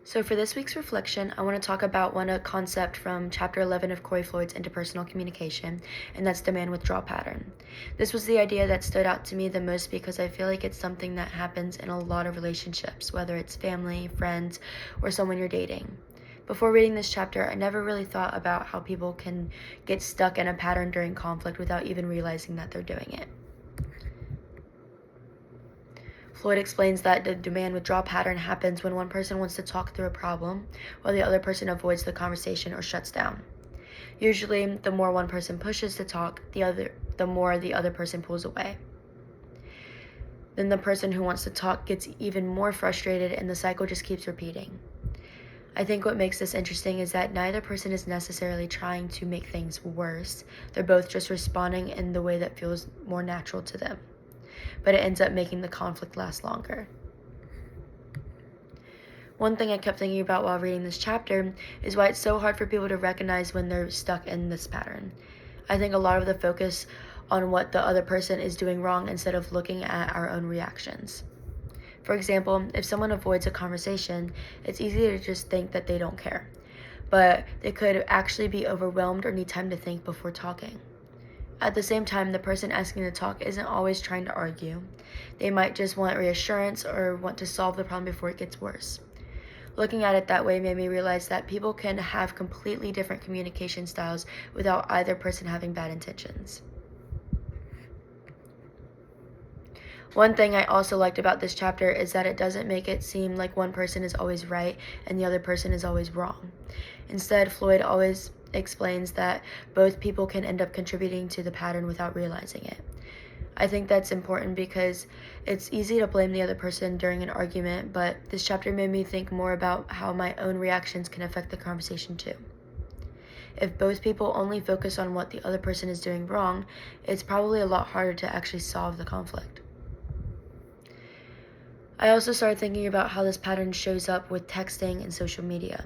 So for this week's reflection, I want to talk about a concept from chapter 11 of Corey Floyd's Interpersonal Communication, and that's demand withdrawal pattern. This was the idea that stood out to me the most because I feel like it's something that happens in a lot of relationships, whether it's family, friends, or someone you're dating. Before reading this chapter, I never really thought about how people can get stuck in a pattern during conflict without even realizing that they're doing it. Floyd explains that the demand withdrawal pattern happens when one person wants to talk through a problem while the other person avoids the conversation or shuts down. Usually, the more one person pushes to talk, the more the other person pulls away. Then the person who wants to talk gets even more frustrated and the cycle just keeps repeating. I think what makes this interesting is that neither person is necessarily trying to make things worse. They're both just responding in the way that feels more natural to them, but it ends up making the conflict last longer. One thing I kept thinking about while reading this chapter is why it's so hard for people to recognize when they're stuck in this pattern. I think a lot of the focus on what the other person is doing wrong instead of looking at our own reactions. For example, if someone avoids a conversation, it's easy to just think that they don't care, but they could actually be overwhelmed or need time to think before talking. At the same time, the person asking to talk isn't always trying to argue. They might just want reassurance or want to solve the problem before it gets worse. Looking at it that way made me realize that people can have completely different communication styles without either person having bad intentions. One thing I also liked about this chapter is that it doesn't make it seem like one person is always right and the other person is always wrong. Instead, Floyd always explains that both people can end up contributing to the pattern without realizing it. I think that's important because it's easy to blame the other person during an argument, but this chapter made me think more about how my own reactions can affect the conversation too. If both people only focus on what the other person is doing wrong, it's probably a lot harder to actually solve the conflict. I also started thinking about how this pattern shows up with texting and social media.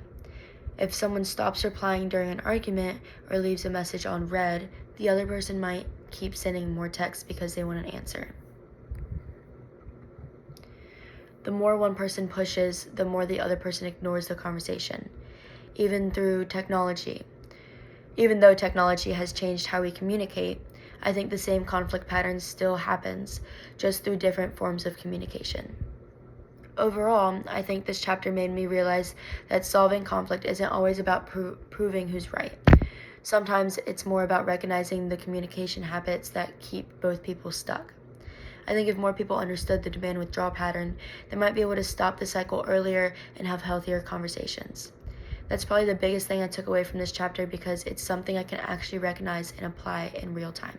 If someone stops replying during an argument or leaves a message on read, the other person might keep sending more texts because they want an answer. The more one person pushes, the more the other person ignores the conversation, even though technology has changed how we communicate. I think the same conflict pattern still happens, just through different forms of communication. Overall, I think this chapter made me realize that solving conflict isn't always about proving who's right. Sometimes it's more about recognizing the communication habits that keep both people stuck. I think if more people understood the demand withdrawal pattern, they might be able to stop the cycle earlier and have healthier conversations. That's probably the biggest thing I took away from this chapter because it's something I can actually recognize and apply in real time.